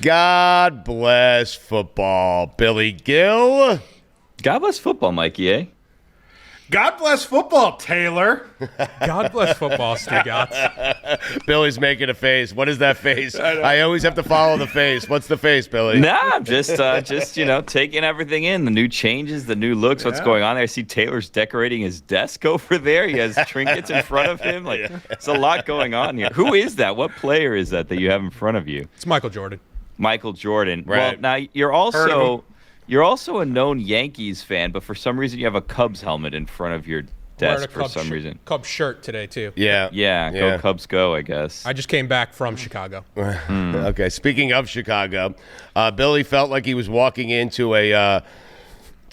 God bless football, Billy Gill. God bless football, Mikey, eh? God bless football, Taylor. God bless football, Stigotz. Billy's making a face. What is that face? I always have to follow the face. What's the face, Billy? Nah, I'm just taking everything in. The new changes, the new looks, what's going on there. I see Taylor's decorating his desk over there. He has trinkets in front of him. Like, it's a lot going on here. Who is that? What player is that you have in front of you? It's Michael Jordan. Michael Jordan. Right. Well, now you're also a known Yankees fan, but for some reason you have a Cubs helmet in front of your desk for some reason. Cubs shirt today, too. Yeah, go Cubs go, I guess. I just came back from Chicago. Okay, speaking of Chicago, Billy felt like he was walking into an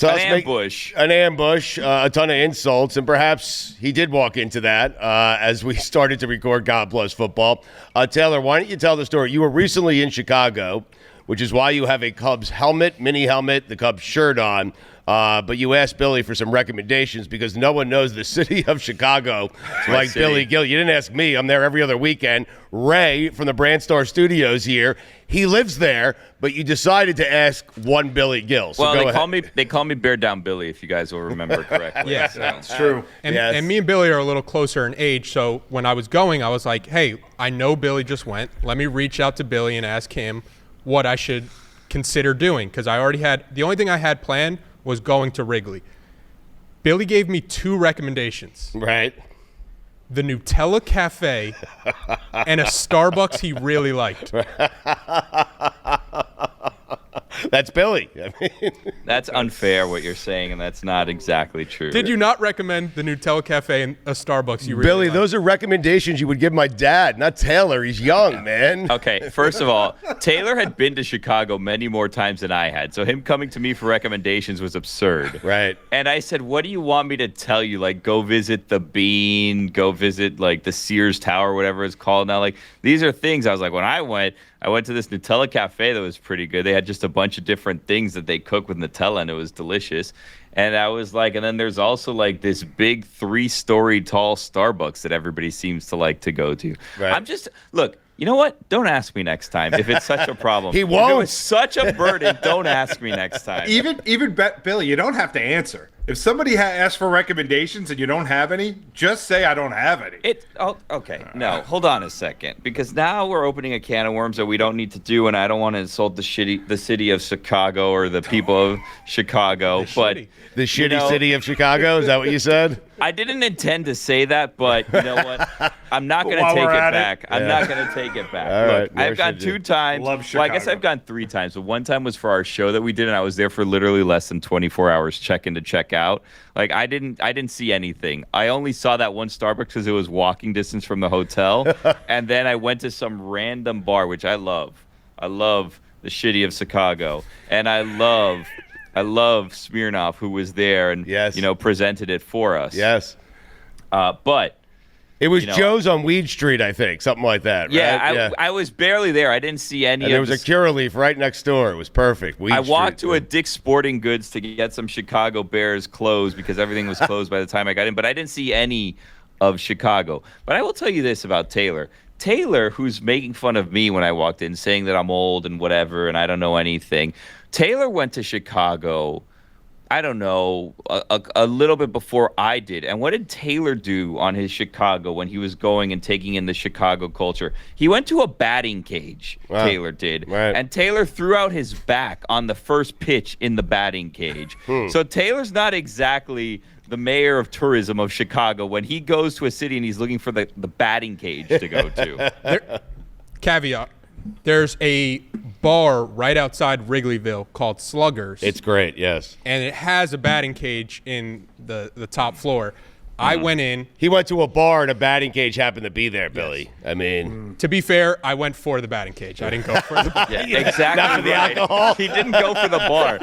ambush, a ton of insults, and perhaps he did walk into that as we started to record God Bless Football. Taylor, why don't you tell the story? You were recently in Chicago, which is why you have a Cubs helmet, mini helmet, the Cubs shirt on. But you asked Billy for some recommendations because no one knows the city of Chicago like Billy Gill. You didn't ask me. I'm there every other weekend. Ray from the Brandstar Studios here. He lives there, but you decided to ask one Billy Gill. So well, they call me Bear Down Billy, if you guys will remember correctly. Yeah, that's true. And me and Billy are a little closer in age, so when I was going, I was like, hey, I know Billy just went. Let me reach out to Billy and ask him what I should consider doing, because the only thing I had planned was going to Wrigley. Billy gave me 2 recommendations. Right. the Nutella Cafe, and a Starbucks he really liked. That's Billy. I mean, that's unfair what you're saying, and that's not exactly true. Did you not recommend the Nutella Cafe and a Starbucks you really Billy, liked? those are recommendations you would give my dad, not Taylor. He's young, man. Okay, first of all, Taylor had been to Chicago many more times than I had, so him coming to me for recommendations was absurd. Right. And I said, what do you want me to tell you? Like, go visit the Bean, go visit, like, the Sears Tower, whatever it's called now. Like, these are things. I was like, when I went to this Nutella Cafe that was pretty good. They had just a bunch of different things that they cook with Nutella, and it was delicious. And I was like, and then there's also like this big 3-story tall Starbucks that everybody seems to like to go to. Right. Look, you know what? Don't ask me next time if it's such a problem. He won't. If it was such a burden, don't ask me next time. Billy, you don't have to answer. If somebody asks for recommendations and you don't have any, just say I don't have any. Okay. No, hold on a second, because now we're opening a can of worms that we don't need to do, and I don't want to insult the city of Chicago or the people of Chicago. The shitty city of Chicago? Is that what you said? I didn't intend to say that, but you know what? I'm not going to take it back. I'm not going to take it back. All Look, right, I've gone 2 times. Love Chicago. Well, I guess I've gone 3 times. But one time was for our show that we did, and I was there for literally less than 24 hours, check-in to check out. Like, I didn't see anything. I only saw that one Starbucks because it was walking distance from the hotel, and then I went to some random bar, which I love. I love the shitty of Chicago, and I love Smirnoff, who was there and presented it for us. Yes. But it was Joe's on Weed Street, I think, something like that. Yeah, right? I was barely there. I didn't see any. And there was a Curaleaf right next door. It was perfect. I walked to a Dick's Sporting Goods to get some Chicago Bears clothes because everything was closed by the time I got in. But I didn't see any of Chicago. But I will tell you this about Taylor. Taylor, who's making fun of me when I walked in, saying that I'm old and whatever and I don't know anything. Taylor went to Chicago, I don't know, a little bit before I did. And what did Taylor do on his Chicago when he was going and taking in the Chicago culture? He went to a batting cage, Taylor did. Right. And Taylor threw out his back on the first pitch in the batting cage. So Taylor's not exactly the mayor of tourism of Chicago when he goes to a city and he's looking for the batting cage to go to. Caveat. There's a bar right outside Wrigleyville called Sluggers. It's great, yes. And it has a batting cage in the top floor. I went in. He went to a bar and a batting cage happened to be there, Billy. Yes. I mean. To be fair, I went for the batting cage. I didn't go for the bar. Yeah, exactly. Not for the alcohol. He didn't go for the bar.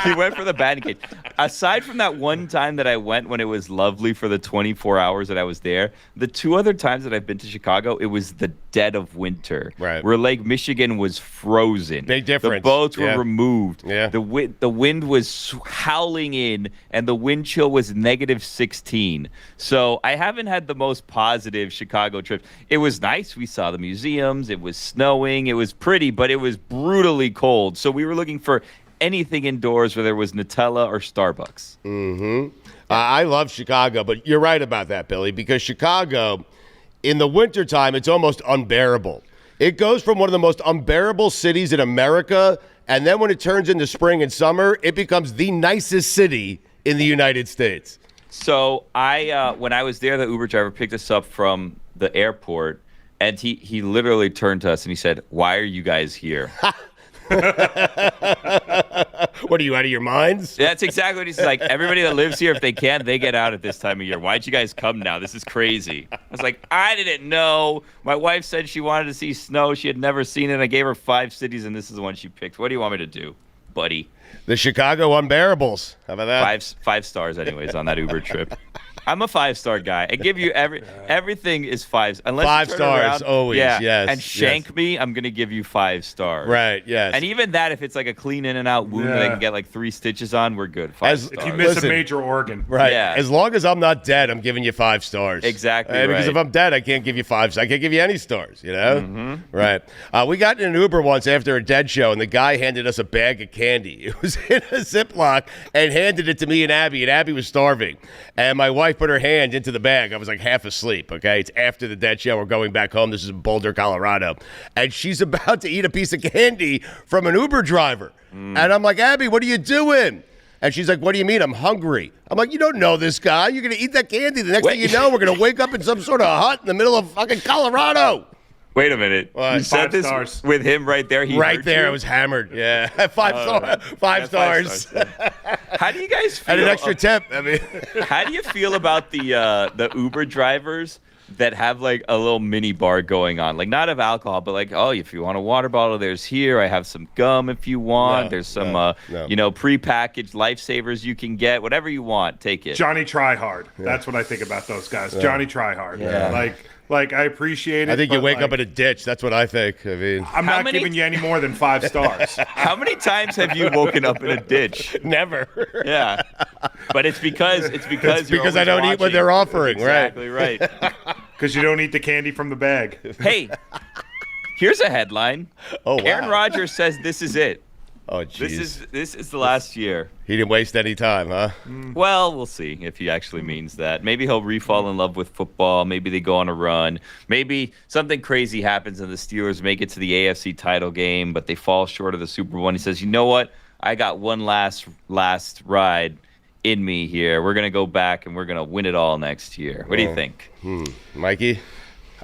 He went for the batting cage. aside from that one time that I went when it was lovely for the 24 hours that I was there, the 2 other times that I've been to Chicago, it was the dead of winter, right, where Lake Michigan was frozen. Big difference. The boats were removed. Yeah. The wind was howling in, and the wind chill was -16. So I haven't had the most positive Chicago trip. It was nice. We saw the museums. It was snowing. It was pretty, but it was brutally cold. So we were looking for anything indoors where there was Nutella or Starbucks. Mm-hmm. I love Chicago, but you're right about that, Billy, because Chicago, in the wintertime, it's almost unbearable. It goes from one of the most unbearable cities in America, and then when it turns into spring and summer, it becomes the nicest city in the United States. So when I was there, the Uber driver picked us up from the airport, and he literally turned to us and he said, "Why are you guys here?" What are you, out of your minds? That's exactly what he's like. Everybody that lives here, if they can, they get out at this time of year. Why'd you guys come now? This is crazy. I was like, I didn't know. My wife said she wanted to see snow. She had never seen it. I gave her 5 cities, and this is the one she picked. What do you want me to do, buddy? The Chicago Unbearables. How about that? 5 stars, anyways, on that Uber trip. I'm a 5-star guy. I give you everything is 5 unless 5 you turn stars around, always. Yes, and shank me, I'm gonna give you 5 stars. Right. Yes. And even that, if it's like a clean in and out wound that I can get like 3 stitches on, we're good. 5 stars. If you miss a major organ, right? Yeah. As long as I'm not dead, I'm giving you 5 stars. Exactly. Because right. if I'm dead, I can't give you 5. I can't give you any stars. You know. Mm-hmm. Right. We got in an Uber once after a Dead show, and the guy handed us a bag of candy. It was in a Ziploc and handed it to me and Abby was starving, and my wife put her hand into the bag. I was like half asleep. Okay, it's after the Dead show. We're going back home. This is in Boulder, Colorado, and she's about to eat a piece of candy from an Uber driver, and I'm like, Abby, what are you doing? And she's like, what do you mean? I'm hungry. I'm like, you don't know this guy. You're going to eat that candy. The next thing you know, we're going to wake up in some sort of hut in the middle of fucking Colorado. Wait a minute. You said this stars. With him right there? Right there. I was hammered. Yeah. 5 stars. How do you guys feel? And an extra tip. I mean, how do you feel about the Uber drivers that have like a little mini bar going on? Like not of alcohol, but like, oh, if you want a water bottle, there's here. I have some gum if you want. There's some, prepackaged lifesavers you can get. Whatever you want, take it. Johnny Tryhard. Yeah. That's what I think about those guys. Yeah. Johnny Tryhard. Yeah. Like I appreciate it. I think you wake up in a ditch. That's what I think. I mean, I'm not giving you any more than 5 stars. How many times have you woken up in a ditch? Never. Yeah, but it's because I don't eat what they're offering. Exactly right. Because you don't eat the candy from the bag. Hey, here's a headline. Oh, wow. Aaron Rodgers says this is it. Oh, jeez. This is the last year. He didn't waste any time, huh? Well, we'll see if he actually means that. Maybe he'll re-fall in love with football. Maybe they go on a run. Maybe something crazy happens and the Steelers make it to the AFC title game, but they fall short of the Super Bowl. And he says, you know what? I got one last ride in me here. We're going to go back and we're going to win it all next year. What do you think? Mikey?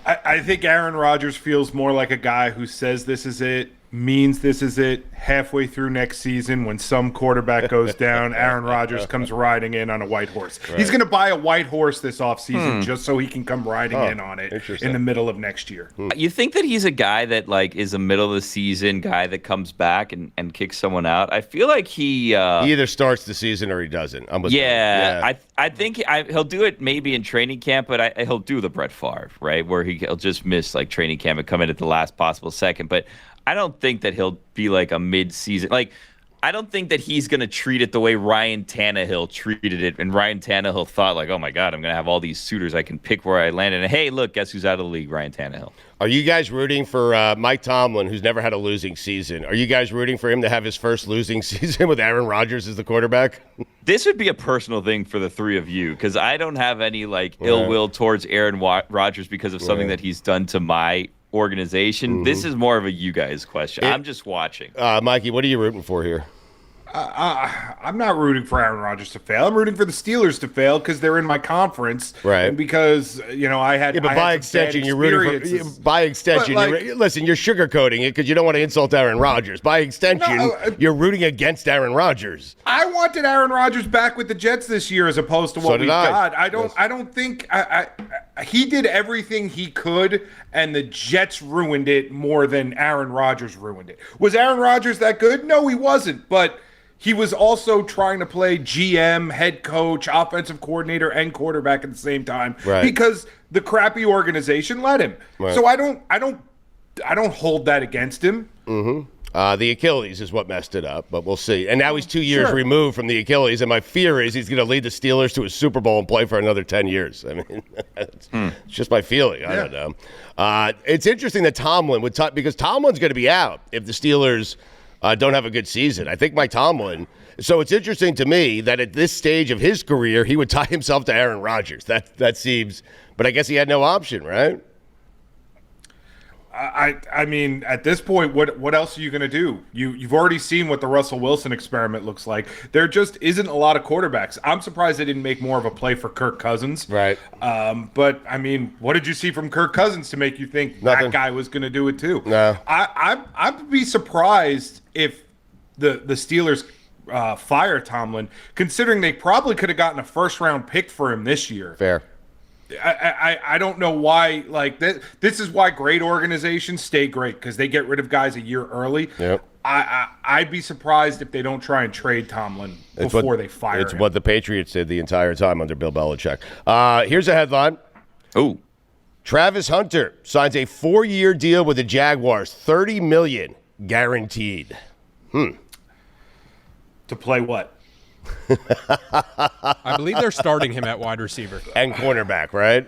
I think Aaron Rodgers feels more like a guy who says this is it, means this is it, halfway through next season when some quarterback goes down, Aaron Rodgers comes riding in on a white horse. Right. He's going to buy a white horse this offseason just so he can come riding in on it in the middle of next year. You think that he's a guy that like is a middle of the season guy that comes back and kicks someone out? I feel like he either starts the season or he doesn't. I think he'll do it maybe in training camp, but he'll do the Brett Favre, right, where he'll just miss like training camp and come in at the last possible second. But I don't think that he'll be like a mid-season. Like, I don't think that he's going to treat it the way Ryan Tannehill treated it. And Ryan Tannehill thought, like, oh, my God, I'm going to have all these suitors. I can pick where I landed. And, hey, look, guess who's out of the league? Ryan Tannehill. Are you guys rooting for Mike Tomlin, who's never had a losing season? Are you guys rooting for him to have his first losing season with Aaron Rodgers as the quarterback? This would be a personal thing for the three of you because I don't have any, like, ill will towards Aaron Rodgers because of something that he's done to my organization. This is more of a you guys question. I'm just watching. Mikey, what are you rooting for here? I'm not rooting for Aaron Rodgers to fail. I'm rooting for the Steelers to fail because they're in my conference, right? And because I had. Yeah, but by extension, you're rooting for. By extension, listen, you're sugarcoating it because you don't want to insult Aaron Rodgers. By extension, you're rooting against Aaron Rodgers. I wanted Aaron Rodgers back with the Jets this year as opposed to what we got. I don't think he did everything he could, and the Jets ruined it more than Aaron Rodgers ruined it. Was Aaron Rodgers that good? No, he wasn't, but he was also trying to play GM, head coach, offensive coordinator, and quarterback at the same time because the crappy organization let him. Right. So I don't hold that against him. Mm-hmm. The Achilles is what messed it up, but we'll see. And now he's 2 years removed from the Achilles, and my fear is he's going to lead the Steelers to a Super Bowl and play for another 10 years. I mean, it's just my feeling. I don't know. It's interesting that Tomlin would talk, because Tomlin's going to be out if the Steelers don't have a good season. I think Mike Tomlin. So it's interesting to me that at this stage of his career, he would tie himself to Aaron Rodgers. That seems, but I guess he had no option, right? I mean, at this point, what else are you going to do? You've already seen what the Russell Wilson experiment looks like. There just isn't a lot of quarterbacks. I'm surprised they didn't make more of a play for Kirk Cousins. Right. But, I mean, what did you see from Kirk Cousins to make you think that guy was going to do it too? No. I'd be surprised if the Steelers fire Tomlin, considering they probably could have gotten a first-round pick for him this year. Fair. I don't know why. Like this is why great organizations stay great, because they get rid of guys a year early. Yep. I'd be surprised if they don't try and trade Tomlin before they fire him. It's what the Patriots did the entire time under Bill Belichick. Here's a headline. Oh, Travis Hunter signs a 4-year deal with the Jaguars, $30 million guaranteed. To play what? I believe they're starting him at wide receiver and cornerback, right?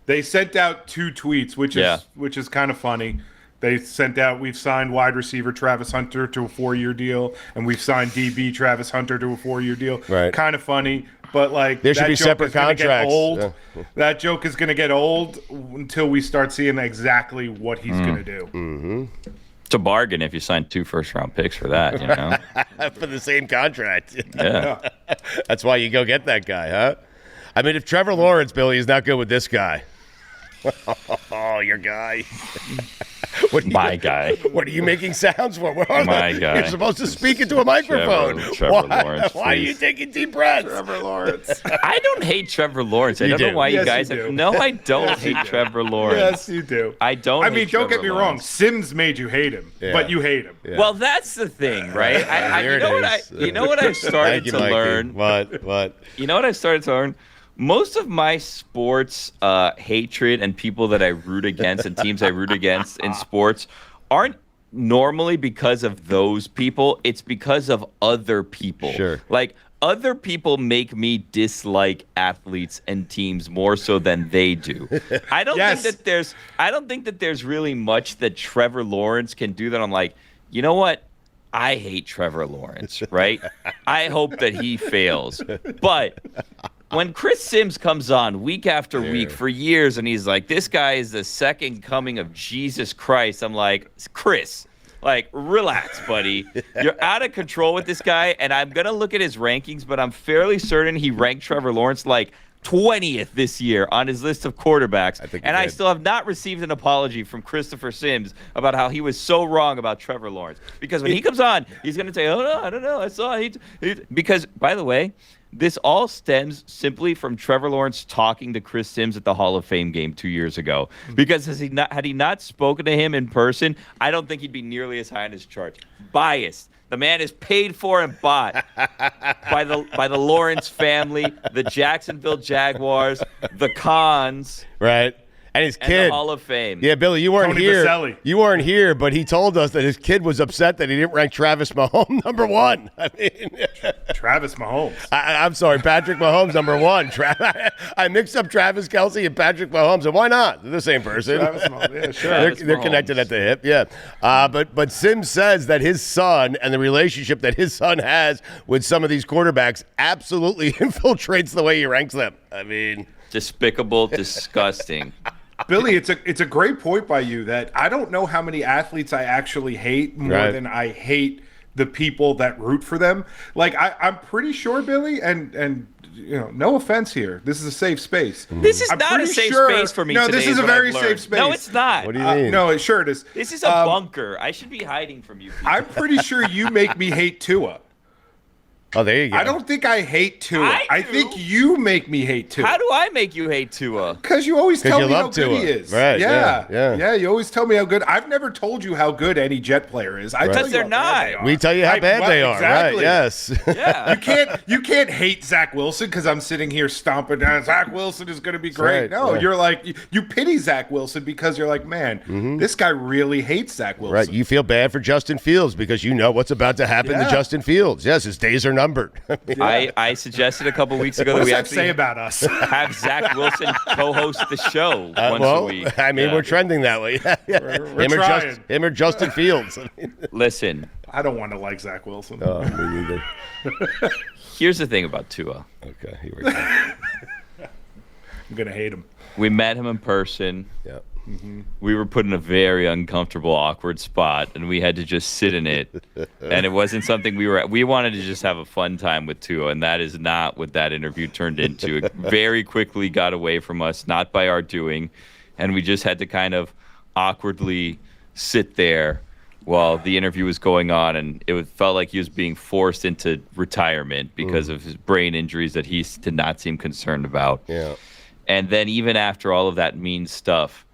They sent out 2 tweets, which is kind of funny. They sent out, we've signed wide receiver Travis Hunter to a 4-year deal, and we've signed DB Travis Hunter to a 4-year deal. Right. Kind of funny, but like there should be separate contracts. That joke is going to get old until we start seeing exactly what he's going to do. Mm-hmm. It's a bargain if you sign 2 first-round picks for that, you know? For the same contract. Yeah. That's why you go get that guy, huh? I mean, if Trevor Lawrence, Billy, is not good with this guy. Oh, your guy. My guy. What are you making sounds for? My guy. You're supposed to speak into a microphone. Trevor Lawrence. Why are you taking deep breaths? Trevor Lawrence. I don't hate Trevor Lawrence. I don't know why you guys have. No, I don't hate Trevor Lawrence. Yes, you do. I don't. I mean, don't get me Trevor wrong. Lawrence. Sims made you hate him, but you hate him. Yeah. Well, that's the thing, right? You know what I've started to learn? What? You know what I've started to learn? Most of my sports hatred and people that I root against and teams I root against in sports aren't normally because of those people. It's because of other people. Sure. Like, other people make me dislike athletes and teams more so than they do. I don't think that there's really much that Trevor Lawrence can do that I'm like, you know what? I hate Trevor Lawrence, right? I hope that he fails. But when Chris Sims comes on week after week for years and he's like, this guy is the second coming of Jesus Christ, I'm like, Chris, like, relax, buddy. You're out of control with this guy, and I'm going to look at his rankings, but I'm fairly certain he ranked Trevor Lawrence like 20th this year on his list of quarterbacks. I still have not received an apology from Christopher Sims about how he was so wrong about Trevor Lawrence. Because when he comes on, he's going to say, oh, no, I don't know. I saw he because, by the way, this all stems simply from Trevor Lawrence talking to Chris Sims at the Hall of Fame game 2 years ago. Because had he not spoken to him in person, I don't think he'd be nearly as high on his chart. Biased. The man is paid for and bought by the Lawrence family, the Jacksonville Jaguars, the Khans. Right. And his kid. And the Hall of Fame. Yeah, Billy, you weren't Tony here. Baselli. You weren't here, but he told us that his kid was upset that he didn't rank Travis Mahomes number 1. I mean, Travis Mahomes. I'm sorry, Patrick Mahomes number 1. I mixed up Travis Kelce and Patrick Mahomes, and why not? They're the same person. Travis Mahomes. Yeah, sure. They're connected at the hip, yeah. But Sims says that his son and the relationship that his son has with some of these quarterbacks absolutely infiltrates the way he ranks them. I mean, despicable, disgusting. Billy, it's a great point by you that I don't know how many athletes I actually hate more than I hate the people that root for them. Like I'm pretty sure, Billy, and you know, no offense here. This is a safe space. This is not a safe space for me. No, today this is a very safe space. No, it's not. What do you mean? No, it sure it is. This is a bunker. I should be hiding from you people. I'm pretty sure you make me hate Tua. Oh, there you go. I don't think I hate Tua. I think you make me hate Tua. How do I make you hate Tua? Because you always tell me how good Tua. he is. Right. Yeah. You always tell me how good. I've never told you how good any Jet player is. Because they're not. We tell you how bad they are. Exactly. Right. Yes. Yeah. You can't hate Zach Wilson because I'm sitting here stomping down. Zach Wilson is going to be great. Right. No, you're like you pity Zach Wilson because you're like, man, this guy really hates Zach Wilson. Right. You feel bad for Justin Fields because you know what's about to happen to Justin Fields. Yes, his days are numbered. I suggested a couple weeks ago What that does we that actually say about us? have Zach Wilson co-host the show once a week. I mean, we're trending that way. We're trying. Him or Justin Fields. Listen, I don't want to like Zach Wilson. Oh, me neither. here's the thing about Tua. Okay, here we go. I'm going to hate him. We met him in person. Yeah. We were put in a very uncomfortable, awkward spot, and we had to just sit in it. And it wasn't something we wanted to just have a fun time with Tua, and that is not what that interview turned into. It very quickly got away from us, not by our doing, and we just had to kind of awkwardly sit there while the interview was going on, and it felt like he was being forced into retirement because of his brain injuries that he did not seem concerned about. Yeah. And then even after all of that mean stuff,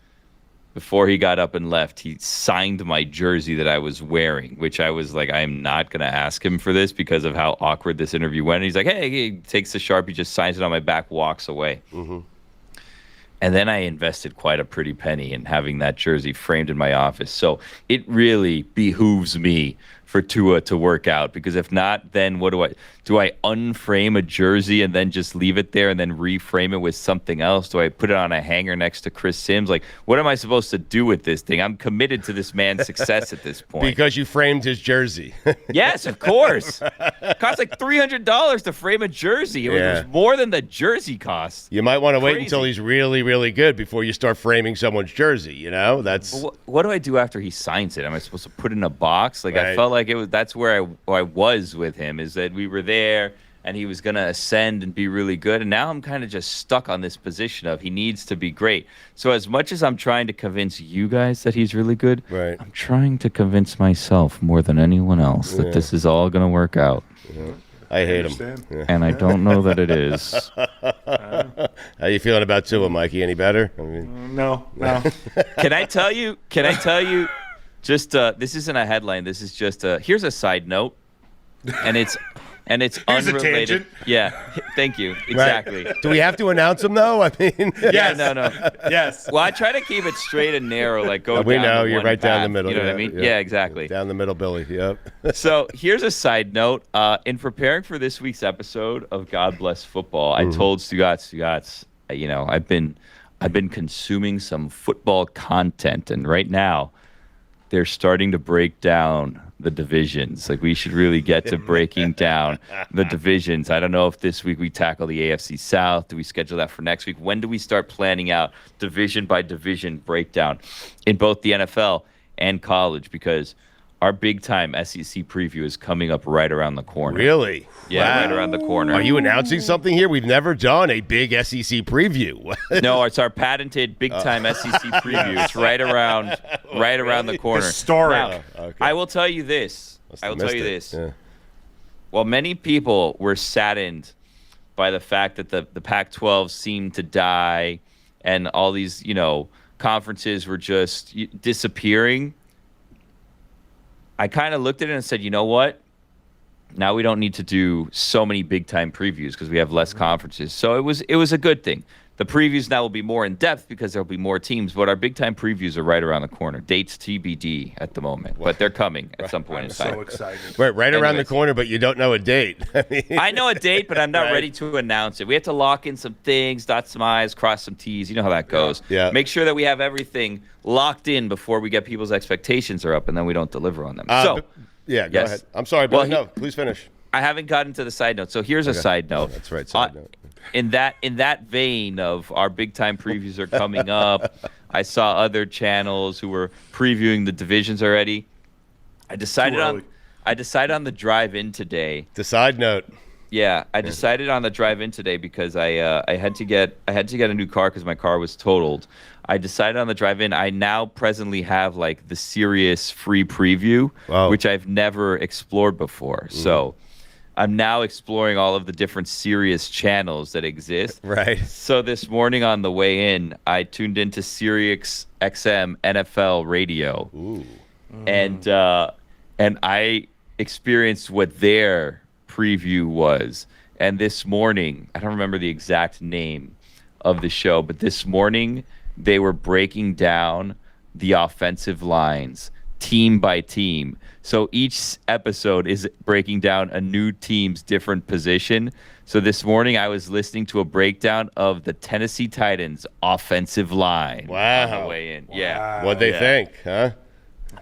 before he got up and left, he signed my jersey that I was wearing, which I was like, I'm not going to ask him for this because of how awkward this interview went. And he's like, hey, he takes the Sharpie, just signs it on my back, walks away. And then I invested quite a pretty penny in having that jersey framed in my office. So it really behooves me for Tua to work out, because if not, then what do I unframe a jersey and then just leave it there and then reframe it with something else? Do I put it on a hanger next to Chris Sims? Like, what am I supposed to do with this thing? I'm committed to this man's success at this point. Because you framed his jersey. Yes, of course. It costs like $300 to frame a jersey. It was more than the jersey cost. You might want to wait Crazy. until he's really, really good before you start framing someone's jersey. You know, that's What do I do after he signs it? Am I supposed to put it in a box? Like, I felt like that's where I was with him, is that we were there and he was going to ascend and be really good. And now I'm kind of just stuck on this position of he needs to be great. So as much as I'm trying to convince you guys that he's really good, I'm trying to convince myself more than anyone else that this is all going to work out. I hate him. And I don't know that it is. How you feeling about Tua, Mikey? Any better? I mean, No. Can I tell you? Just this isn't a headline. This is just here's a side note, and it's Here's a unrelated. tangent. Yeah, thank you. Exactly. do we have to announce him though? I mean, Yes. No. Yes. Well, I try to keep it straight and narrow, like go. we down know the you're one right down the path, middle. You know what I mean? Yeah, exactly. Down the middle, Billy. Yep. So here's a side note. In preparing for this week's episode of God Bless Football, I told Stugotz, you know, I've been consuming some football content, and right now they're starting to break down the divisions. Like, we should really get to breaking down the divisions. I don't know if this week we tackle the AFC South. Do we schedule that for next week? When do we start planning out division by division breakdown in both the NFL and college? Because our big-time SEC preview is coming up right around the corner. Really? Yeah, right around the corner. Are you announcing something here? We've never done a big SEC preview. No, it's our patented big-time SEC preview. It's right around the corner. Historic. Now, I will tell you this. Yeah. Well, many people were saddened by the fact that the Pac-12 seemed to die and all these, conferences were just disappearing. I kind of looked at it and said, you know what? Now we don't need to do so many big-time previews because we have less conferences. So it was a good thing. The previews now will be more in-depth because there will be more teams, but our big-time previews are right around the corner. Dates TBD at the moment, but they're coming at some point in time. I'm so excited. Right around the corner, but you don't know a date. I know a date, but I'm not ready to announce it. We have to lock in some things, dot some I's, cross some T's. You know how that goes. Yeah. Make sure that we have everything locked in before we get people's expectations are up, and then we don't deliver on them. Go ahead. I'm sorry, Billy. Well, No, please finish. I haven't gotten to the side note, so here's a side note. That's right, side note. In that vein of our big time previews are coming up, I saw other channels who were previewing the divisions already. I decided on the drive in today. The side note. Yeah, I decided on the drive in today because I had to get a new car because my car was totaled. I decided on the drive in. I now presently have like the Sirius free preview, which I've never explored before. So I'm now exploring all of the different Sirius channels that exist. Right. So this morning on the way in, I tuned into Sirius XM NFL Radio. Ooh. And I experienced what their preview was. And this morning, I don't remember the exact name of the show, but this morning they were breaking down the offensive lines team by team. So each episode is breaking down a new team's different position. So this morning I was listening to a breakdown of the Tennessee Titans offensive line. Wow. On the way in. Wow. Yeah. What'd they think, huh?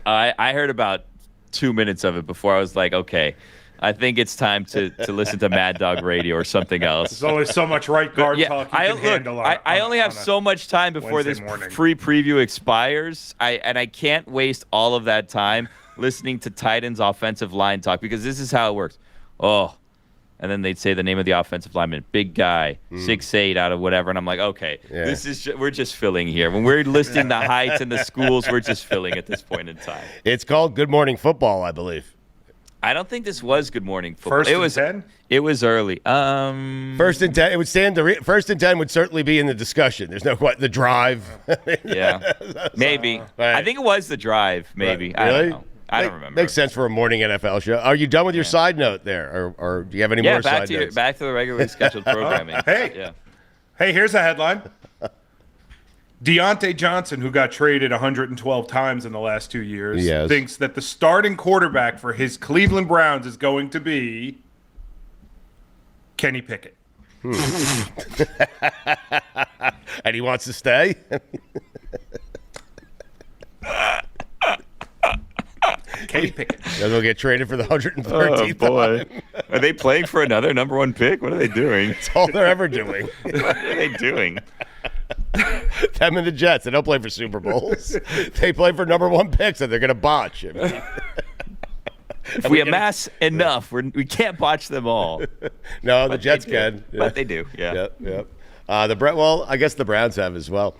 I heard about 2 minutes of it before I was like, okay, I think it's time to listen to Mad Dog Radio or something else. There's only so much right guard talk you can handle. I only have so much time before this free preview expires. I can't waste all of that time listening to Titans offensive line talk, because this is how it works. Oh, and then they'd say the name of the offensive lineman, big guy, 6'8" out of whatever, and I'm like, okay, this is we're just filling here. When we're listing the heights and the schools, we're just filling at this point in time. It's called Good Morning Football, I believe. I don't think this was Good Morning Football. First and 10? It was early. First and 10. It would stand. First and 10 would certainly be in the discussion. There's no the drive. Yeah, maybe. Right. I think it was the drive. Maybe. Right. Really? I don't know. I don't remember. Makes sense for a morning NFL show. Are you done with your side note there, or do you have any more side notes? Back to the regularly scheduled programming. Hey, here's a headline. Diontae Johnson, who got traded 112 times in the last 2 years, thinks that the starting quarterback for his Cleveland Browns is going to be Kenny Pickett. And he wants to stay? Kenny Pickett. They'll get traded for the 113th. Oh, boy. Are they playing for another number one pick? What are they doing? It's all they're ever doing. What are they doing? Them and the Jets. They don't play for Super Bowls. They play for number one picks that they're going to botch. If we amass enough, we can't botch them all. No, the Jets can. But they do, yeah. Yep. I guess the Browns have as well.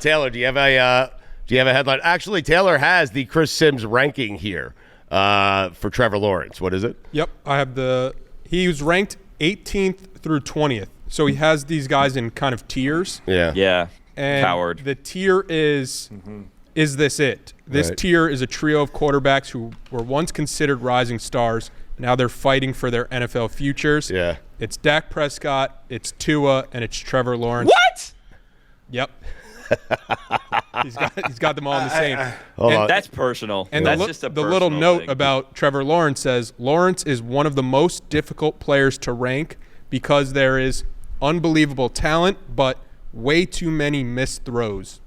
Taylor, do you have a headline? Actually, Taylor has the Chris Sims ranking here for Trevor Lawrence. What is it? Yep, I have he was ranked 18th through 20th. So he has these guys in kind of tiers. Yeah. And Coward. The tier is this it? This tier is a trio of quarterbacks who were once considered rising stars. Now they're fighting for their NFL futures. Yeah. It's Dak Prescott, it's Tua, and it's Trevor Lawrence. What? Yep. he's got them all in the same. Hold on. That's personal. And that's just a the little note thing. about Trevor Lawrence says Lawrence is one of the most difficult players to rank because there is unbelievable talent, but way too many missed throws.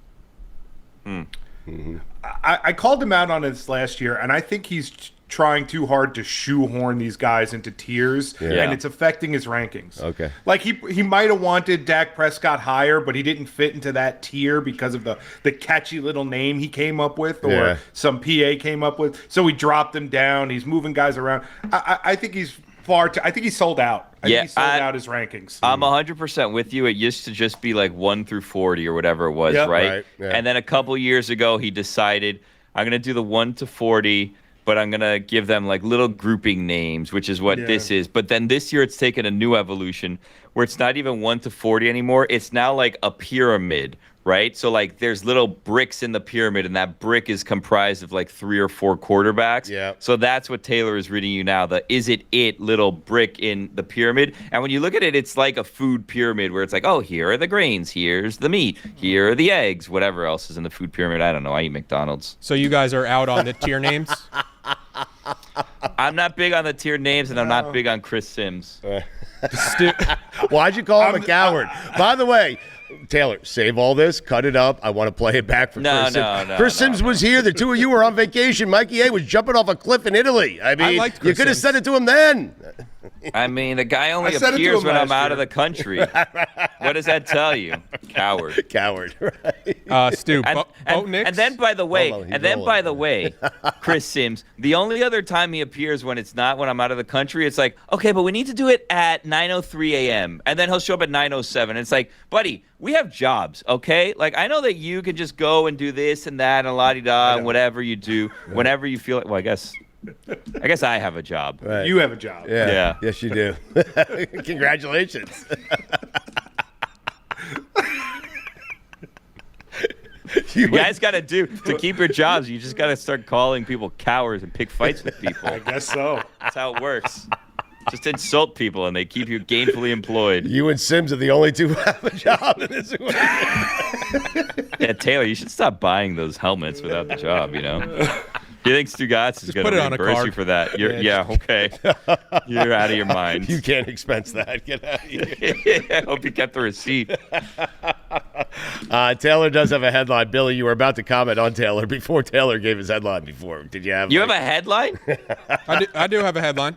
I called him out on this last year, and I think he's trying too hard to shoehorn these guys into tiers, and it's affecting his rankings. Okay. Like he might have wanted Dak Prescott higher, but he didn't fit into that tier because of the catchy little name he came up with, or some PA came up with. So he dropped him down. He's moving guys around. I think he's I think he sold out. I think he sold out his rankings. I'm 100% with you. It used to just be like 1 through 40 or whatever it was, right? Yeah. And then a couple years ago, he decided, I'm going to do the 1 to 40, but I'm going to give them like little grouping names, which is what this is. But then this year, it's taken a new evolution where it's not even 1 to 40 anymore. It's now like a pyramid, right? So like there's little bricks in the pyramid, and that brick is comprised of like 3 or 4 quarterbacks. Yeah. So that's what Taylor is reading you now, the is it little brick in the pyramid. And when you look at it, it's like a food pyramid where it's like, oh, here are the grains, here's the meat, here are the eggs, whatever else is in the food pyramid. I don't know. I eat McDonald's. So you guys are out on the tier names? I'm not big on the tiered names, and I'm not big on Chris Sims. Why'd you call him a coward? By the way, Taylor, save all this, cut it up. I want to play it back for Chris Sims. Chris Sims was here. The two of you were on vacation. Mikey A was jumping off a cliff in Italy. I mean, you could have said it to him then. I mean, the guy only appears when I'm out of the country. What does that tell you? Coward. Coward, right? Stu, and then by the way, Chris Sims, the only other time he appears when it's not when I'm out of the country, it's like, okay, but we need to do it at 9:03 a.m. And then he'll show up at 9:07. It's like, buddy, we have jobs, okay? Like, I know that you can just go and do this and that and la-di-da and whatever you do whenever you feel like. Well, I guess I guess I have a job. Right. You have a job. Yeah. Yes, you do. Congratulations. You guys got to keep your jobs. You just got to start calling people cowards and pick fights with people. I guess so. That's how it works. Just insult people and they keep you gainfully employed. You and Sims are the only two who have a job in this way. Yeah, Taylor, you should stop buying those helmets without the job, you know? You think Stugotz is going to reimburse you for that? Okay. You're out of your mind. You can't expense that. Get out of here. I hope you kept the receipt. Taylor does have a headline. Billy, you were about to comment on Taylor before Taylor gave his headline before. Did you have? You have a headline? I do have a headline.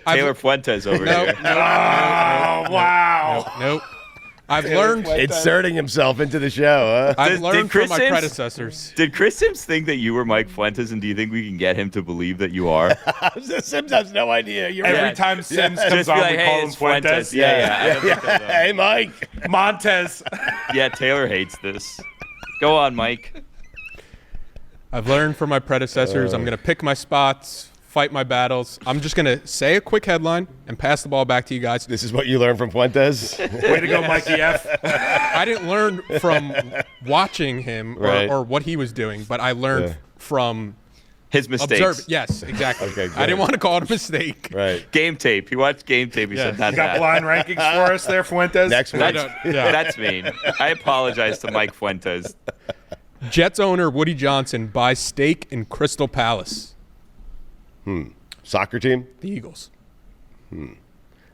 Taylor Fuentes over here. Oh, wow. Nope. I've learned. Inserting himself into the show, huh? I've learned from my predecessors. Did Chris Sims think that you were Mike Fuentes, and do you think we can get him to believe that you are? Sims has no idea. Every time Sims comes on, we call him Fuentes. Yeah. Hey, Mike. Montez. Yeah, Taylor hates this. Go on, Mike. I've learned from my predecessors. I'm going to pick my spots, fight my battles. I'm just going to say a quick headline and pass the ball back to you guys. This is what you learned from Fuentes? Way to go, Mikey F. I didn't learn from watching him or what he was doing, but I learned from his mistakes. Yes, exactly. Okay, I didn't want to call it a mistake. Right. Game tape. He watched game tape. He said, not You got that. blind rankings for us there, Fuentes? Next week. That's mean. I apologize to Mike Fuentes. Jets owner Woody Johnson buys stake in Crystal Palace. Soccer team? The Eagles.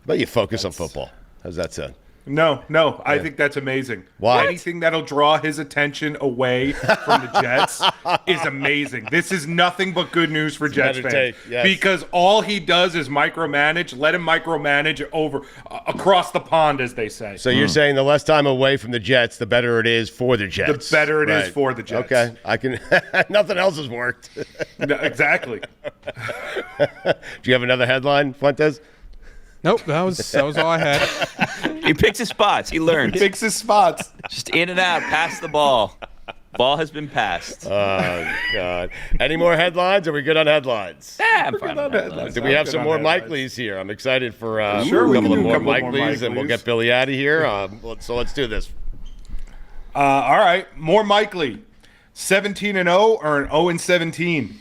But you focus on football. How's that sound? No. I think that's amazing. Why? Anything that'll draw his attention away from the Jets is amazing. This is nothing but good news for Jets fans. take, yes. Because all he does is micromanage. Let him micromanage over across the pond, as they say. So you're saying the less time away from the Jets, the better it is for the Jets. The better it is for the Jets. Okay. I can. Nothing else has worked. No, exactly. Do you have another headline, Fuentes? Nope, that was all I had. He picks his spots. He learns. Picks his spots. Just in and out. Pass the ball. Ball has been passed. Oh, God. Any more headlines? Are we good on headlines? I'm fine with that. Do we have some more Mikeleys here? I'm excited for Sure, a we couple can of do a more couple more Mikeleys, and we'll Mikeleys. get Billy out of here. So let's do this. All right. More Mikely. 17-0 or an 0-17?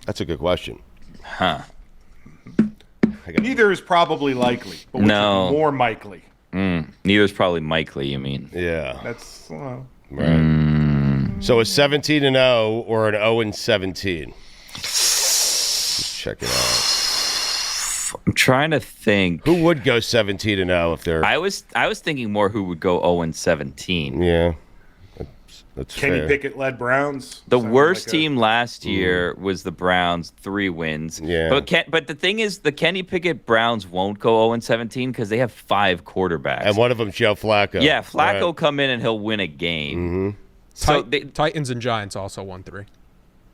That's a good question. Huh. Neither is probably likely, but which No. is more Mikely? Neither's probably Mikely, you mean. Yeah. That's Right. So a 17-0 or an 0-17? Let's check it out. I'm trying to think. Who would go 17-0 if they're? I was thinking more who would go 0-17. Yeah. That's Kenny fair. Pickett led Browns. The Sounds worst like a- team last year was the Browns, 3 wins. Yeah. But the thing is, the Kenny Pickett Browns won't go 0-17 because they have 5 quarterbacks. And one of them, Joe Flacco. Yeah, Flacco Right. come in and he'll win a game. So Titans and Giants also won 3.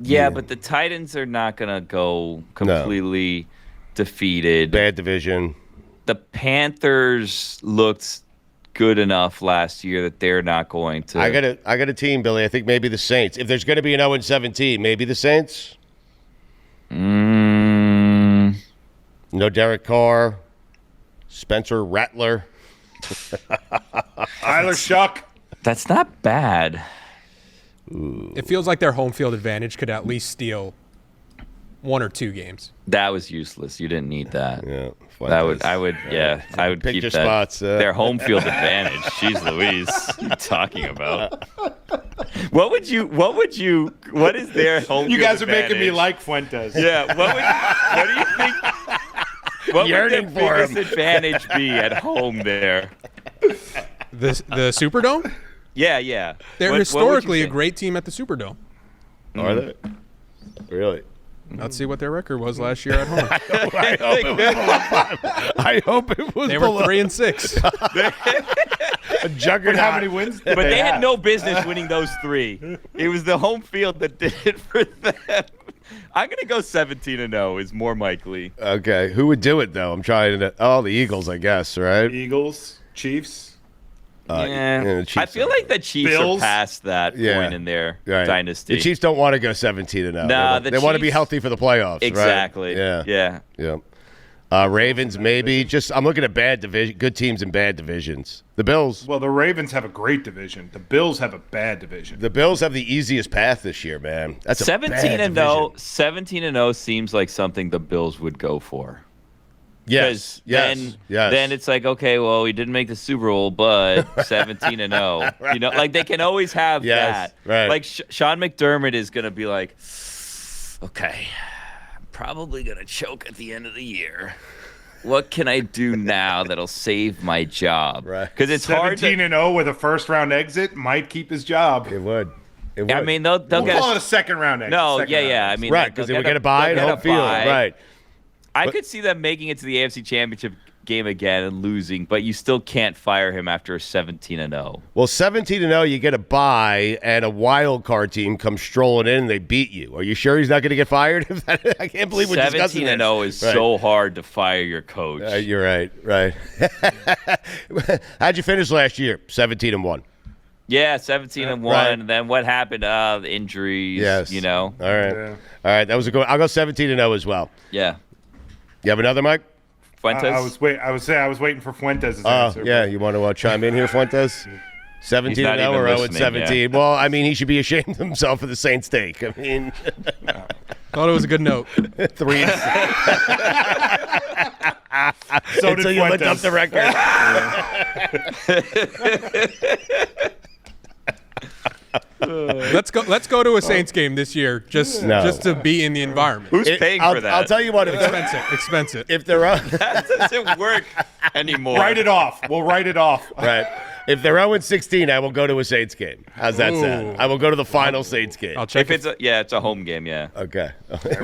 yeah, but the Titans are not gonna go completely defeated. Bad division. The Panthers looked good enough last year that they're not going to. I got a team, Billy. I think maybe the Saints. If there's going to be an 0-17, maybe the Saints. No Derek Carr. Spencer Rattler. Tyler Shuck. That's not bad. It feels like their home field advantage could at least steal 1 or 2 games. That was useless. You didn't need that. Yeah. I would Pick keep your that. spots, Their home field advantage. Jeez Louise. What are you talking about? What is their home You field guys are making me advantage? like Fuentes. Yeah, what do you think? What Yearning would for their biggest advantage be at home there? The Superdome? Yeah. They're What would you historically a say? great team at the Superdome. Are they? Really? Let's see what their record was last year at home. I hope it was They were below 3-6. a juggernaut. How many wins? But they had no business winning those 3. It was the home field that did it for them. I'm going to go 17-0 is more likely. Okay. Who would do it, though? I'm trying to. Oh, the Eagles, I guess, right? Eagles, Chiefs. I feel like the Chiefs are past that point in their dynasty. The Chiefs don't want to go 17-0. No, they want to be healthy for the playoffs. Exactly. Right? Yeah. Ravens, maybe. I'm looking at good teams in bad divisions. The Bills. Well, the Ravens have a great division. The Bills have a bad division. The Bills have the easiest path this year, man. That's 17-0. 17-0 seems like something the Bills would go for. Yes. Then it's like, okay, well, we didn't make the Super Bowl, but 17-0. Right. You know, like they can always have that. Right. Like Sean McDermott is going to be like, okay, I'm probably going to choke at the end of the year. What can I do now that'll save my job? Right. Because it's hard. 17-0 with a first-round exit might keep his job. It would. I mean, they'll get call it a second-round exit. No, second round I exit. mean, right, because they would get a bye and home field. Right. I could see them making it to the AFC Championship game again and losing, but you still can't fire him after a 17-0. Well, 17-0, you get a bye, and a wild card team comes strolling in and they beat you. Are you sure he's not going to get fired? I can't believe we're discussing this. 17-0 is so hard to fire your coach. You're right. How'd you finish last year? 17-1. Yeah, 17-1. Right. And then what happened? The injuries. Yes. You know. All right. Yeah. All right. That was a good. I'll go 17-0 as well. Yeah. You have another, Mike? Fuentes. I was waiting for Fuentes' answer. Yeah. You want to chime in here, Fuentes? 17-0 or 0-17? Well, I mean, he should be ashamed of himself for the Saints take. I mean, Thought it was a good note. 3 So until did you looked up Fuentes. the record. Let's go to a Saints game this year just to be in the environment. Who's paying for that? I'll tell you what. Expensive. If they're That doesn't work anymore. Write it off. We'll write it off. right, if they're 0-16, I will go to a Saints game. How's that sound? I will go to the final Saints game. I'll check If it's a home game, yeah. Okay.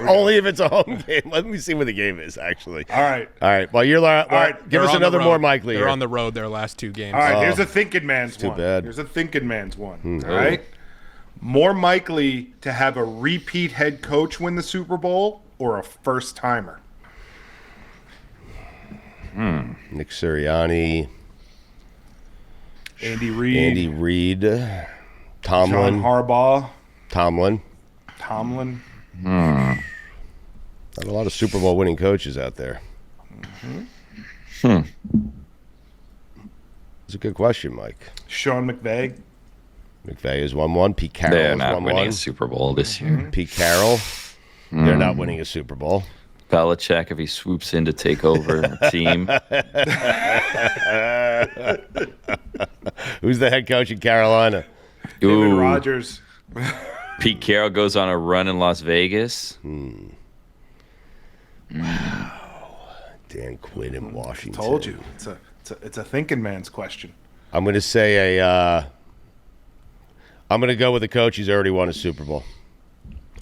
Only if it's a home game. Let me see where the game is, actually. All right. Well, you're give They're us on another the more road. Likely. They're on the road their last 2 games. All right. Here's a thinking man's too one. bad. Here's a thinking man's one. All right. More likely to have a repeat head coach win the Super Bowl or a first timer? Nick Sirianni, Andy Reid. Andy Reid, Tomlin. John Harbaugh. Tomlin. Tomlin. Not a lot of Super Bowl winning coaches out there. It's a good question, Mike. Sean McVay. McVay has won one. Pete Carroll They're has not won winning one. a Super Bowl this year. Pete Carroll. They're not winning a Super Bowl. Belichick, if he swoops in to take over a team. Who's the head coach in Carolina? Aaron Rodgers. Pete Carroll goes on a run in Las Vegas. Dan Quinn in Washington. Told you. It's a thinking man's question. I'm going to say I'm going to go with a coach who's already won a Super Bowl.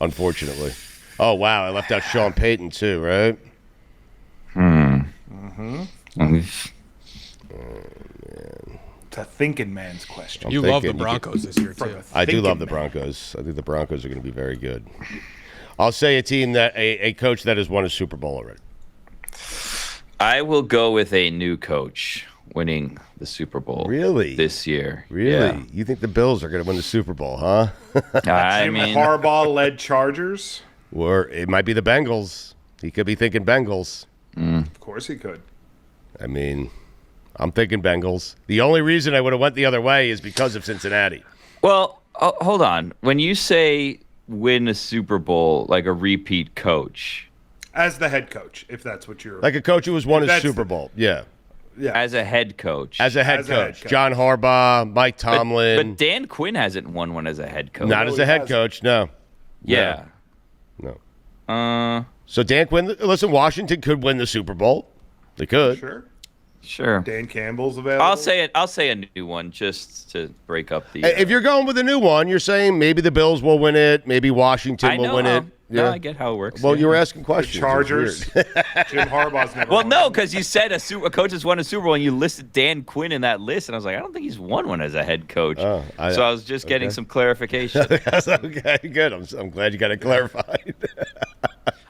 Unfortunately. Oh, wow. I left out Sean Payton, too, right? It's a thinking man's question. You love the Broncos this year, too. I do love the Thinking man. Broncos. I think the Broncos are going to be very good. I'll say a team that a coach that has won a Super Bowl already. I will go with a new coach winning the Super Bowl. Really? This year. Really? Yeah. You think the Bills are going to win the Super Bowl, huh? I Jim mean, Harbaugh-led Chargers. Or it might be the Bengals. He could be thinking Bengals. Of course he could. I mean, I'm thinking Bengals. The only reason I would have went the other way is because of Cincinnati. well, hold on. When you say win a Super Bowl, like a repeat coach, As the head coach, if that's what you're... Like a coach who has won a That's Super the- Bowl. Yeah. yeah. as a head coach. As a head As a head coach. coach. John Harbaugh, Mike Tomlin. But Dan Quinn hasn't won one as a head coach. Not No, as he a head hasn't. coach, no. Yeah. No. So Dan Quinn, listen, Washington could win the Super Bowl. They could. Sure. Sure. Dan Campbell's available. I'll say a new one just to break up the. If you're going with a new one, you're saying maybe the Bills will win it, maybe Washington I will know win how, it. No, I get how it works. Well, yeah. you were asking The questions. It's Chargers. weird. Jim Harbaugh's never Well, won no, one. because you said a coach has won a Super Bowl, and you listed Dan Quinn in that list, and I was like, I don't think he's won one as a head coach. Oh, so I was just getting some clarification. Okay, good. I'm glad you got it clarified.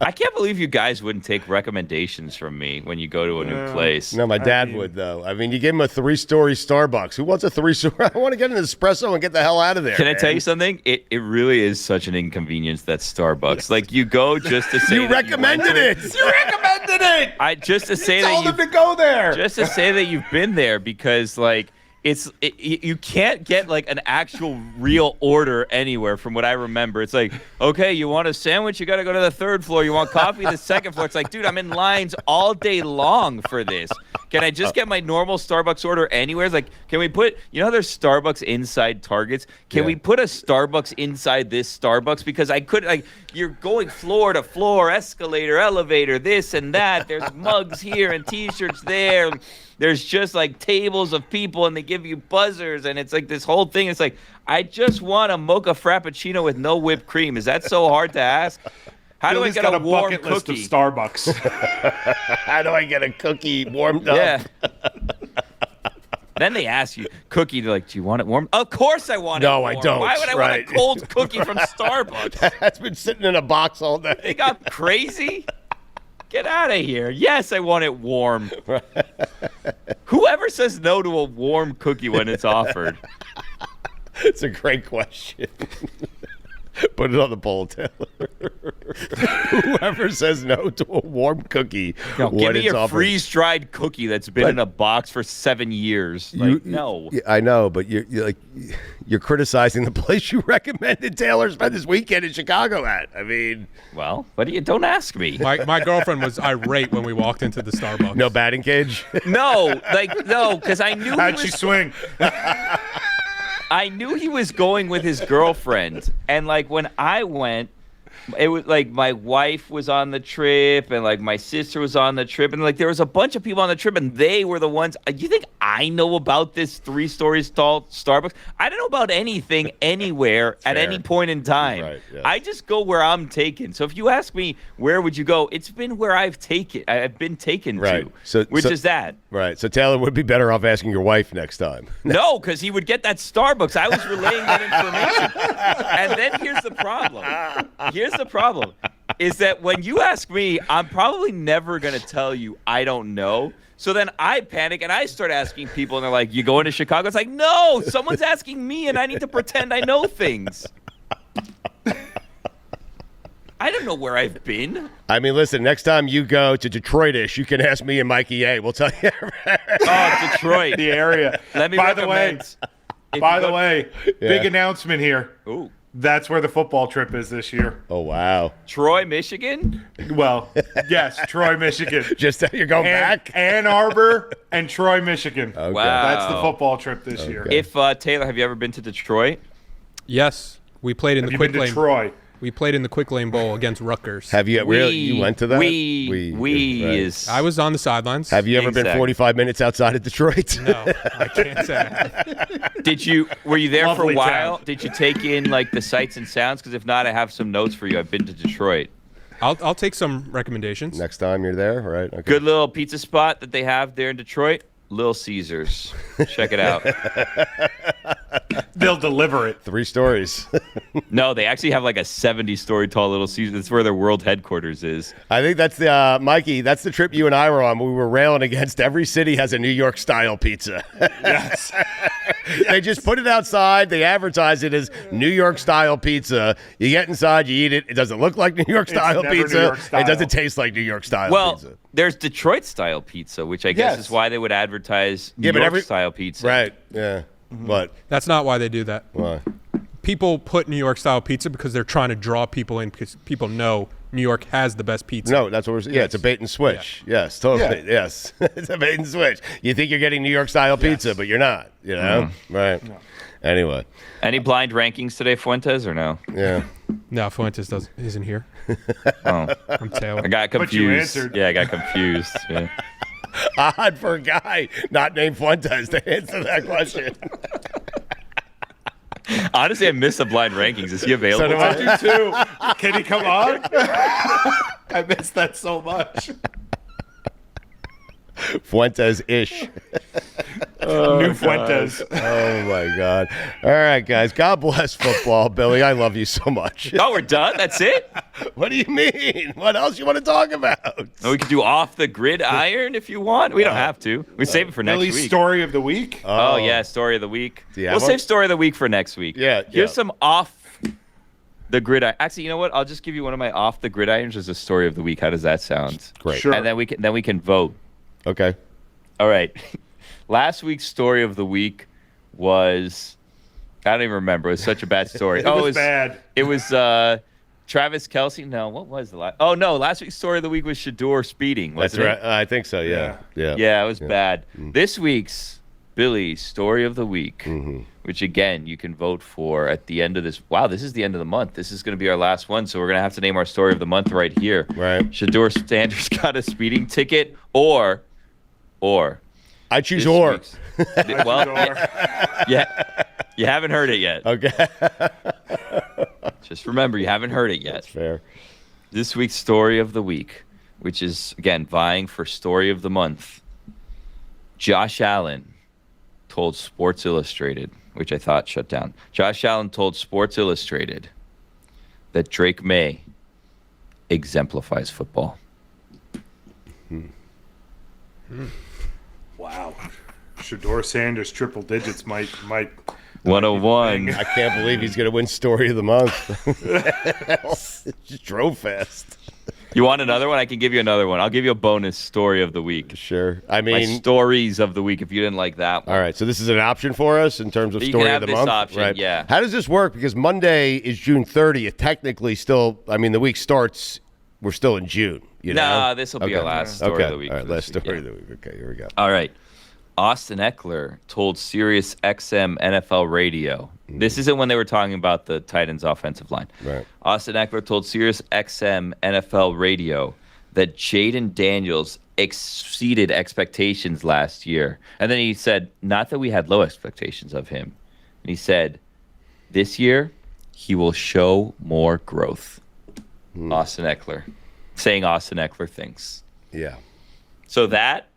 I can't believe you guys wouldn't take recommendations from me when you go to a new place. No, my dad would, though. I mean, you give him a 3-story Starbucks. Who wants a 3-story? I want to get an espresso and get the hell out of there. Can I tell you something? It really is such an inconvenience, that Starbucks. Like, you go just to say You recommended it. You recommended it. Just to say that Told him to go there. Just to say that you've been there, because like you can't get like an actual real order anywhere from what I remember. It's like, okay, you want a sandwich, you got to go to the 3rd floor. You want coffee, the 2nd floor. It's like, dude, I'm in lines all day long for this. Can I just get my normal Starbucks order anywhere? It's like, can we put, how there's Starbucks inside Targets? Can we put a Starbucks inside this Starbucks? Because I could, like, you're going floor to floor, escalator, elevator, this and that. There's mugs here and T-shirts there. There's just like tables of people, and they give you buzzers, and it's like this whole thing. It's like, I just want a mocha frappuccino with no whipped cream. Is that so hard to ask? How do I get a warm bucket list of cookie? Starbucks. How do I get a cookie warmed up? Yeah. Then they ask you, cookie, they're like, do you want it warm? Of course I want it warm. No, I don't. Why would I want a cold cookie from Starbucks? That's been sitting in a box all day. They got crazy? Get out of here. Yes, I want it warm. Whoever says no to a warm cookie when it's offered? It's a great question. Put it on the poll, Taylor. Whoever says no to a warm cookie Give when me it's a offered. freeze-dried cookie that's been in a box for 7 years. Like, no. I know, but you're criticizing the place you recommended Taylor spend this weekend in Chicago at. I mean, Well, but you don't ask me. My girlfriend was irate when we walked into the Starbucks. no batting cage. No, because I knew How'd she swing? I knew he was going with his girlfriend, and like when I went, it was like my wife was on the trip, and like my sister was on the trip, and like there was a bunch of people on the trip, and they were the ones. You think I know about this 3-story tall Starbucks? I don't know about anything anywhere at any point in time. Right, yes. I just go where I'm taken. So if you ask me where would you go, it's been where I've been taken Right. to, which is that. Right. So Taylor would be better off asking your wife next time. No, because he would get that Starbucks. I was relaying that information. And then here's the problem. Is that when you ask me, I'm probably never going to tell you I don't know. So then I panic and I start asking people, and they're like, you going to Chicago? It's like, no, someone's asking me, and I need to pretend I know things. I don't know where I've been. I mean, listen, next time you go to Detroitish, you can ask me and Mikey A. We'll tell you. Oh, Detroit. The area. Let me By the recommend. way, big announcement here. Ooh. That's where the football trip is this year. Oh, wow. Troy, Michigan? Well, yes, Troy, Michigan. Just that you're going back? Ann Arbor and Troy, Michigan. Okay. Wow. That's the football trip this year. If Taylor, have you ever been to Detroit? Yes, we played in Have the you quick been to lane. Troy? We played in the Quick Lane Bowl against Rutgers. Have you really? You went to that? We right. is. I was on the sidelines. Have you ever been Exactly. 45 minutes outside of Detroit? No, I can't say. Were you there for a Lovely while? town. Did you take in like the sights and sounds? Because if not, I have some notes for you. I've been to Detroit. I'll take some recommendations. Next time you're there, right? Okay. Good little pizza spot that they have there in Detroit. Little Caesars. Check it out. They'll deliver it. 3 stories. No, they actually have like a 70-story tall Little Caesars. That's where their world headquarters is. I think that's the Mikey. That's the trip you and I were on. We were railing against every city has a New York style pizza. Yes. They just put it outside. They advertise it as New York style pizza. You get inside, you eat it. It doesn't look like New York style never New pizza. York style. It doesn't taste like New York style Well, pizza. there's Detroit style pizza, which I guess Yes. is why they would advertise New Yeah, but York style pizza. Right. Yeah. But That's not why they do that. why? People put New York style pizza because they're trying to draw people in because people know New York has the best pizza. No, that's what we're saying. Yeah, it's a bait and switch. Yes, totally. Yes. It's a bait and switch. You think you're getting New York style pizza, but you're not, you know? Right. No. Anyway. Any blind rankings today, Fuentes, or no? Yeah. No, Fuentes isn't here. Oh, I'm Taylor. I got But you confused. answered. Yeah, I got confused. Yeah. Odd for a guy not named Fuentes to answer that question. Honestly, I miss the blind rankings. Is he available? So do I. I do too. Can he come on? I miss that so much. Fuentes-ish. New Fuentes. Oh, my God. All right, guys. God bless football. Billy, I love you so much. Oh, we're done? That's it? What do you mean? What else you want to talk about? We could do off the grid iron if you want. We don't have to. We save it for next Billy's week. story of the week. Oh, yeah, story of the week. Do you have We'll one? save story of the week for next week. Yeah, Here's yeah. some off the grid. Actually, you know what? I'll just give you one of my off the gridirons as a story of the week. How does that sound? Great. Sure. And then we can vote. Okay. All right. Last week's story of the week was I don't even remember. It was such a bad story. It was bad. It was Travis Kelce. No, what was the last? Oh no, last week's story of the week was Shador speeding. That's Wasn't right. it? I think so, yeah. Yeah, it was bad. This week's Billy story of the week, which again you can vote for at the end of this. Wow, this is the end of the month. This is going to be our last one, so we're going to have to name our story of the month right here. Right. Shador Sanders got a speeding ticket, or I choose this or. week's- well, yeah, you haven't heard it yet. Okay. Just remember, you haven't heard it yet. Fair. This week's story of the week, which is again vying for story of the month. Josh Allen told Sports Illustrated, which I thought shut down. Josh Allen told Sports Illustrated that Drake Maye exemplifies football. Wow. Shador Sanders triple digits might 101. I can't believe he's going to win story of the month. Just drove fast. You want another one? I can give you another one. I'll give you a bonus story of the week. Sure. I My mean, stories of the week if you didn't like that one. all right. So this is an option for us in terms of You story can of have the this month, option, right? yeah. How does this work? Because Monday is June 30th. Technically, still. I mean, the week starts. We're still in June. You know? Nah, this will be our last story of the week. All right. for Last this week, story yeah. of the week. Okay. Here we go. All right. Austin Eckler told Sirius XM NFL Radio. This isn't when they were talking about the Titans offensive line. Right. Austin Eckler told Sirius XM NFL Radio that Jaden Daniels exceeded expectations last year. And then he said, not that we had low expectations of him. And he said, this year, he will show more growth. Austin Eckler. Saying Austin Eckler things. Yeah. So that,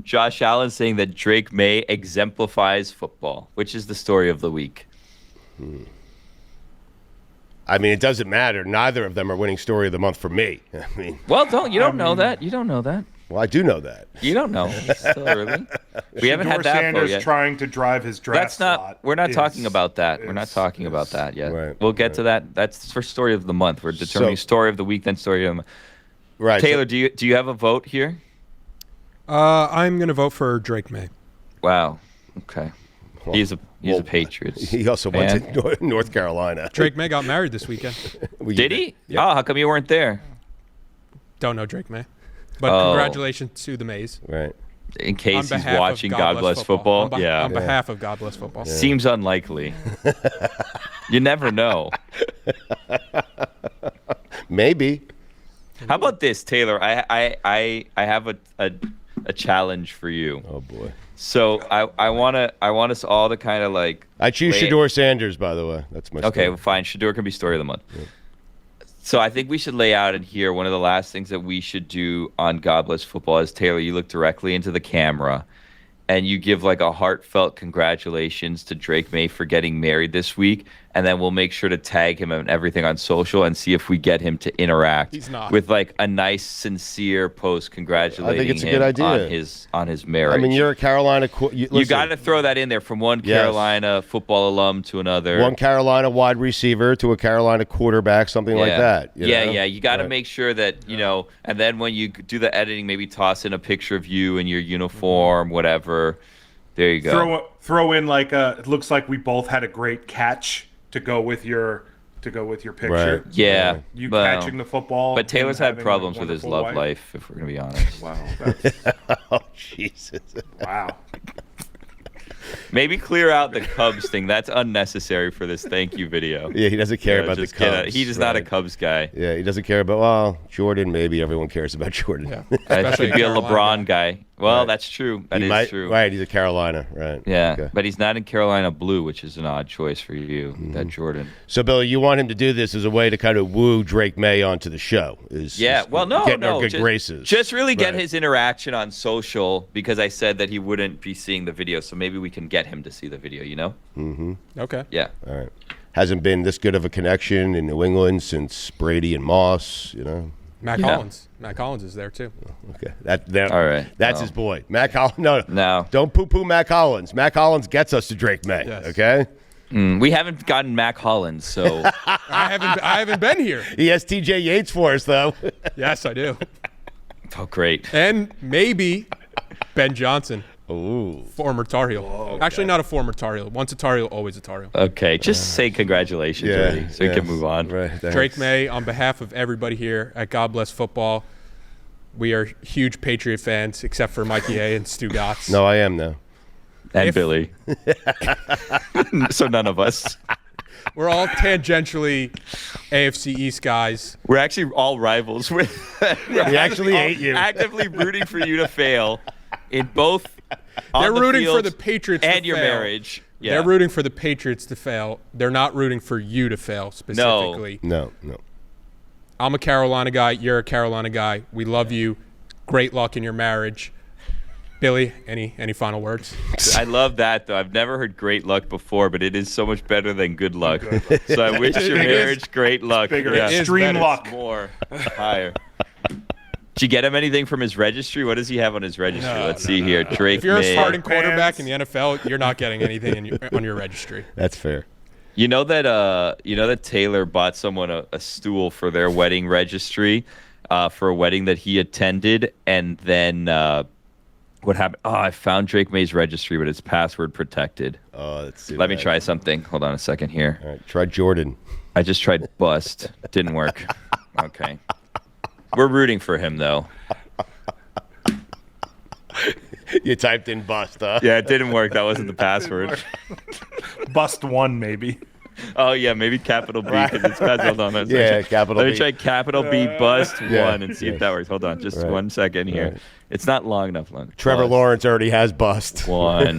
Josh Allen saying that Drake Maye exemplifies football, which is the story of the week. I mean, it doesn't matter. Neither of them are winning story of the month for me. I mean, Well, you don't know that. You don't know that. well, I do know that. You don't know. It's still early. We haven't had Shador that vote Sanders yet. trying to drive his draft That's not. slot We're not is- talking about that. We're not is- talking about is- that yet. Right, We'll get right. to that. That's for story of the month. We're determining So- story of the week, then story of the month. Right. Taylor, do you have a vote here? I'm going to vote for Drake Maye. Wow. Okay. He's a Patriots. He also fan. went to North Carolina. Drake Maye got married this weekend. Did he? Yep. Oh, how come you weren't there? Don't know Drake Maye. But Oh. congratulations to the Mays. Right. In On case he's behalf of watching God Bless Football. On behalf of God Bless Football. Seems unlikely. You never know. Maybe. How about this, Taylor? I have a challenge for you. Oh boy. So I want us all to kind of like. I choose lay- Shador Sanders, by the way. That's my Okay, story. well, fine. Shador can be story of the month. So I think we should lay out in here one of the last things that we should do on God Bless Football is, Taylor, you look directly into the camera and you give like a heartfelt congratulations to Drake Maye for getting married this week. And then we'll make sure to tag him and everything on social and see if we get him to interact He's not. with like a nice, sincere post congratulating it's a him good idea. on his marriage. I mean, you're a Carolina. You got to throw that in there from one Yes. Carolina football alum to another. one Carolina wide receiver to a Carolina quarterback, something like that. You know? You got to Right. make sure that, and then when you do the editing, maybe toss in a picture of you in your uniform, whatever. There you go. Throw in like it looks like we both had a great catch to go with your picture. Right. Yeah. You well, catching the football. But Taylor's and had having a problems with his wonderful love wife. life, if we're going to be honest. Wow. That's, Oh Jesus. wow. Maybe clear out the Cubs thing. That's unnecessary for this thank you video. Yeah, he doesn't care about the Just get Cubs. He's just not a Right. Cubs guy. Yeah, he doesn't care about. Well, Jordan. Maybe everyone cares about Jordan. Yeah. That Especially should be a Carolina LeBron guy. Well, Right. that's true. That is true. Right, he's a Carolina. Right. Yeah, Okay. but he's not in Carolina blue, which is an odd choice for you, that Jordan. So, Billy, you want him to do this as a way to kind of woo Drake Maye onto the show? Getting our good graces. Just really get Right. his interaction on social, because I said that he wouldn't be seeing the video, so maybe we can get him to see the video, you know? Okay. Yeah. All right. Hasn't been this good of a connection in New England since Brady and Moss, you know? Matt Collins. Matt Collins is there too. Okay. All right. That's his boy. Matt Collins. No. No. Don't poo-poo Matt Collins. Matt Collins gets us to Drake Maye, Yes. okay? We haven't gotten Mac Hollins, so I haven't been here. He has TJ Yates for us, though. Yes, I do. oh great. And maybe Ben Johnson, Ooh. former Tar Heel. Actually, not a former Tar Heel. Once a Tar Heel, always a Tar Heel. Okay, just say congratulations already, so we can move on. Right, thanks. Drake Maye, on behalf of everybody here at God Bless Football, we are huge Patriot fans, except for Mikey A and Stu Gotts. No, I am, though. And Billy. So none of us. We're all tangentially AFC East guys. We're actually all rivals. We actually hate you. Actively rooting for you to fail in both. On They're the rooting for field the Patriots and to your fail. marriage. Yeah. They're rooting for the Patriots to fail. They're not rooting for you to fail specifically. No. I'm a Carolina guy. You're a Carolina guy. We love you. Great luck in your marriage. Billy, any final words? I love that, though. I've never heard great luck before, but it is so much better than good luck. So I wish your marriage great luck. Bigger. Yeah. Extreme luck. More. Higher. Did you get him anything from his registry? What does he have on his registry? Let's see here. Drake If you're a Maye. starting quarterback in the NFL, you're not getting anything on your registry. That's fair. You know that Taylor bought someone a stool for their wedding registry for a wedding that he attended, and then what happened? Oh, I found Drake Maye's registry, but it's password protected. Oh, let's see. Let me try something. Hold on a second here. All right, try Jordan. I just tried bust. Didn't work. Okay. We're rooting for him, though. You typed in bust, huh? Yeah, it didn't work. That wasn't the password. Bust one, maybe. Oh, yeah, maybe capital B because it's passed. Hold on. Yeah, capital Let B. me try capital B bust Yeah. 1 and see if that works. Hold on. Just Right. 1 second here. Right. It's not long enough. Trevor Bust Lawrence already has bust. 1.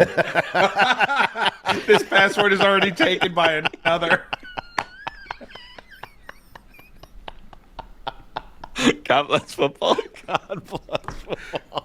This password is already taken by another. God bless football. God bless football.